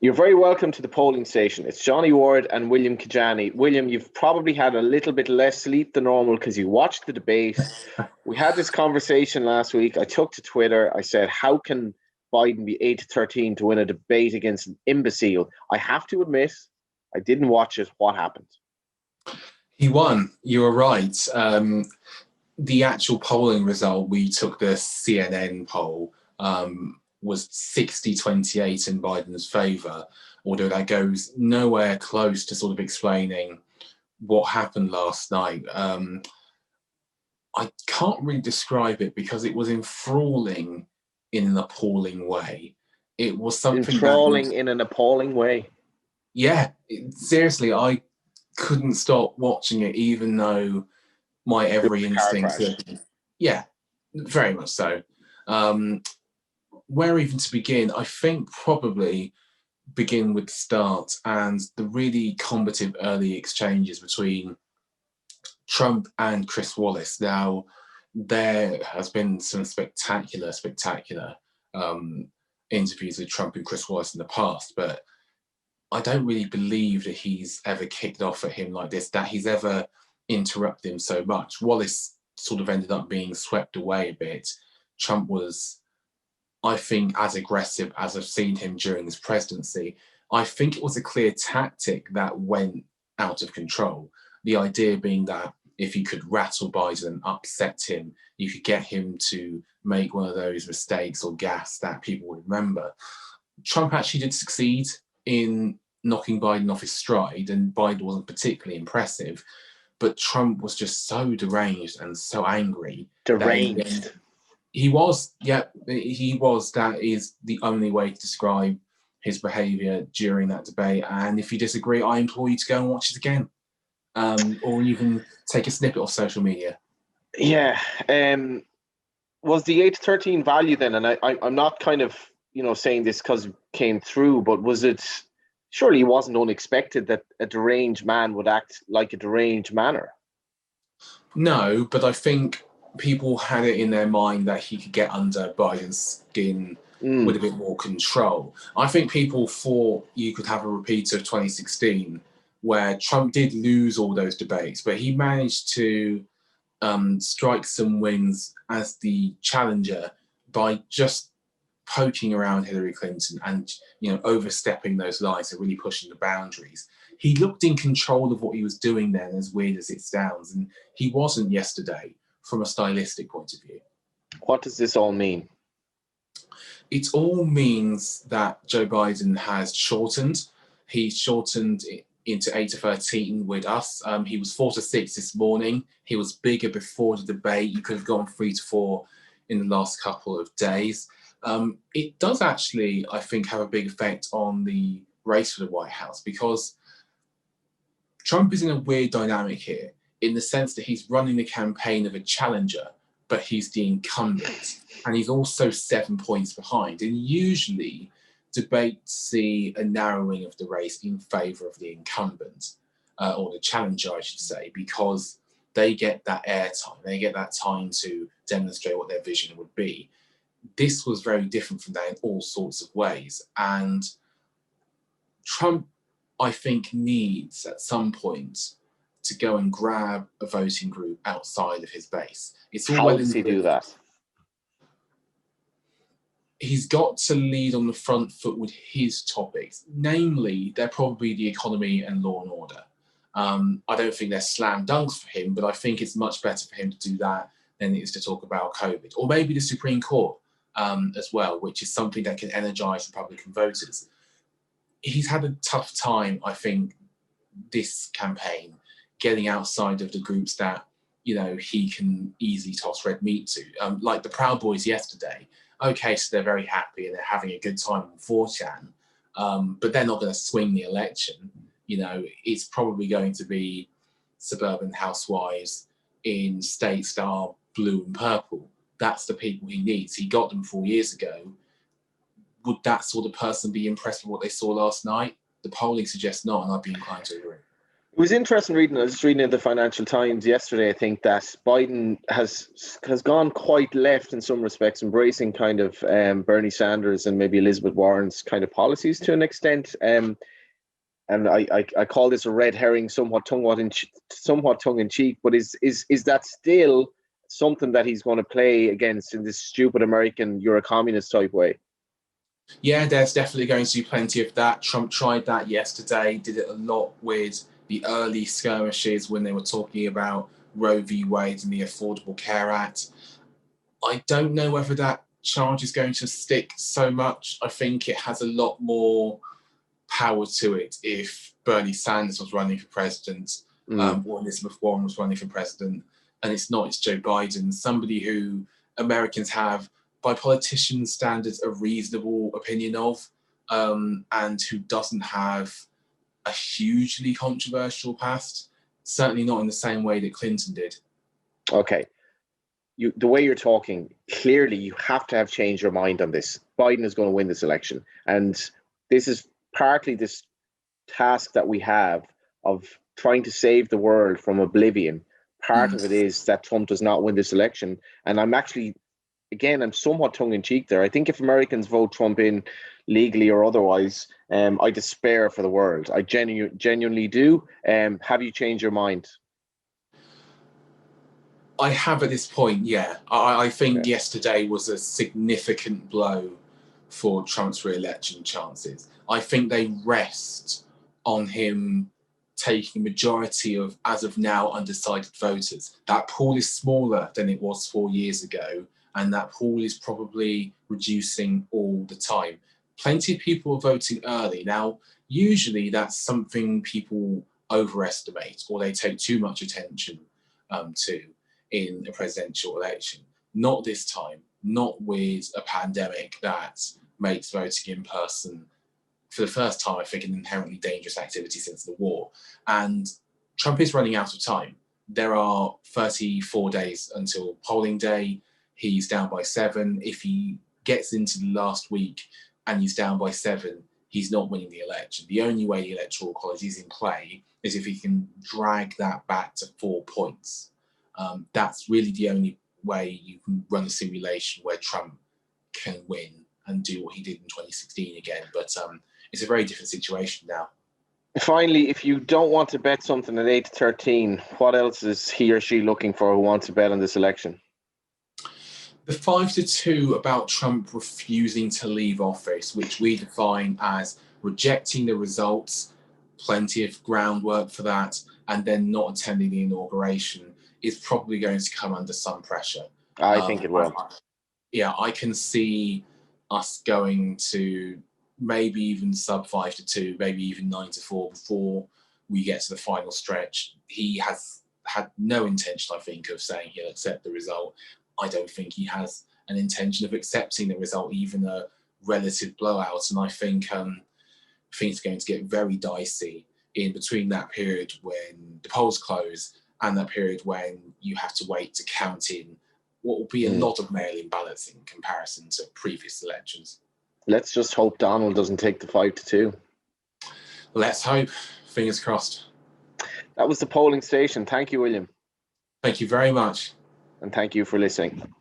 You're very welcome to the polling station. It's Johnny Ward and William Kedjanyi. William, you've probably had a little bit less sleep than normal because you watched the debate. We had this conversation last week. I took to Twitter. I said, how can Biden be 8-13 to win a debate against an imbecile? I have to admit, I didn't watch it. What happened? He won. You were right. The actual polling result, we took the CNN poll, was 60-28 in Biden's favour, although that goes nowhere close to sort of explaining what happened last night. I can't really describe it because it was enthralling in an appalling way. It was something enthralling in an appalling way. Yeah, seriously, I couldn't stop watching it, even though my every instinct. Yeah, very much so. Where even to begin? I think probably begin with the start and the really combative early exchanges between Trump and Chris Wallace. Now, there has been some spectacular interviews with Trump and Chris Wallace in the past, but I don't really believe that he's ever kicked off at him like this, that he's ever interrupted him so much. Wallace sort of ended up being swept away a bit. Trump was, I think, as aggressive as I've seen him during his presidency. I think it was a clear tactic that went out of control. The idea being that if you could rattle Biden and upset him, you could get him to make one of those mistakes or gaffes that people would remember. Trump actually did succeed in knocking Biden off his stride, and Biden wasn't particularly impressive, but Trump was just so deranged and so angry. Deranged. He was. That is the only way to describe his behaviour during that debate. And if you disagree, I implore you to go and watch it again, or you can take a snippet off social media. Yeah. Was the 8-13 value then? And I'm not kind of saying this because it came through, but was it? Surely it wasn't unexpected that a deranged man would act like a deranged manner. No, but I think people had it in their mind that he could get under Biden's skin with a bit more control. I think people thought you could have a repeat of 2016, where Trump did lose all those debates, but he managed to strike some wins as the challenger by just poking around Hillary Clinton and overstepping those lines and really pushing the boundaries. He looked in control of what he was doing then, as weird as it sounds, and he wasn't yesterday from a stylistic point of view. What does this all mean? It all means that Joe Biden has shortened. He shortened into 8-13 with us. He was 4-6 this morning. He was bigger before the debate. You could have gone 3-4 in the last couple of days. It does actually, I think, have a big effect on the race for the White House, because Trump is in a weird dynamic here, in the sense that he's running the campaign of a challenger, but he's the incumbent, and he's also 7 points behind. And usually debates see a narrowing of the race in favour of the incumbent, or the challenger, I should say, because they get that airtime, they get that time to demonstrate what their vision would be. This was very different from that in all sorts of ways. And Trump, I think, needs at some point to go and grab a voting group outside of his base. It's all How does he do that? He's got to lead on the front foot with his topics. Namely, they're probably the economy and law and order. I don't think they're slam dunks for him, but I think it's much better for him to do that than it is to talk about COVID, or maybe the Supreme Court as well, which is something that can energise Republican voters. He's had a tough time, I think, this campaign, getting outside of the groups that he can easily toss red meat to, like the Proud Boys yesterday. Okay, so they're very happy and they're having a good time on 4chan, but they're not going to swing the election. It's probably going to be suburban housewives in states that are blue and purple. That's the people he needs. He got them 4 years ago. Would that sort of person be impressed with what they saw last night? The polling suggests not, and I'd be inclined to agree. It was interesting reading. I was just reading in the Financial Times yesterday. I think that Biden has gone quite left in some respects, embracing kind of Bernie Sanders and maybe Elizabeth Warren's kind of policies to an extent. And I call this a red herring, somewhat tongue in cheek. But is that still something that he's going to play against in this stupid American Euro-communist type way? Yeah, there's definitely going to be plenty of that. Trump tried that yesterday, did it a lot with the early skirmishes when they were talking about Roe v. Wade and the Affordable Care Act. I don't know whether that charge is going to stick so much. I think it has a lot more power to it if Bernie Sanders was running for president, or Elizabeth Warren was running for president, and it's Joe Biden, somebody who Americans have, by politician standards, a reasonable opinion of, and who doesn't have a hugely controversial past, certainly not in the same way that Clinton did. Okay. The way you're talking, clearly you have to have changed your mind on this. Biden is going to win this election. And this is partly this task that we have of trying to save the world from oblivion. Part of it is that Trump does not win this election. And I'm actually, again, I'm somewhat tongue-in-cheek there. I think if Americans vote Trump in legally or otherwise, I despair for the world. I genuinely do. Have you changed your mind? I have at this point, yeah. I think yesterday was a significant blow for Trump's re-election chances. I think they rest on him taking a majority of, as of now, undecided voters. That pool is smaller than it was 4 years ago, and that pool is probably reducing all the time. Plenty of people are voting early. Now, usually that's something people overestimate or they take too much attention to in a presidential election. Not this time, not with a pandemic that makes voting in person, for the first time, I think, an inherently dangerous activity since the war. And Trump is running out of time. There are 34 days until polling day. He's down by 7. If he gets into the last week and he's down by 7, he's not winning the election. The only way the Electoral College is in play is if he can drag that back to 4 points. That's really the only way you can run a simulation where Trump can win and do what he did in 2016 again. But it's a very different situation now. Finally, if you don't want to bet something at 8-13, what else is he or she looking for who wants to bet on this election? The 5-2 about Trump refusing to leave office, which we define as rejecting the results, plenty of groundwork for that, and then not attending the inauguration, is probably going to come under some pressure. I think it will. I can see us going to maybe even sub 5-2, maybe even 9-4 before we get to the final stretch. He has had no intention, I think, of saying he'll accept the result. I don't think he has an intention of accepting the result, even a relative blowout. And I think things are going to get very dicey in between that period when the polls close and that period when you have to wait to count in what will be a lot of mail-in ballots in comparison to previous elections. Let's just hope Donald doesn't take the 5-2. Let's hope. Fingers crossed. That was the polling station. Thank you, William. Thank you very much. And thank you for listening.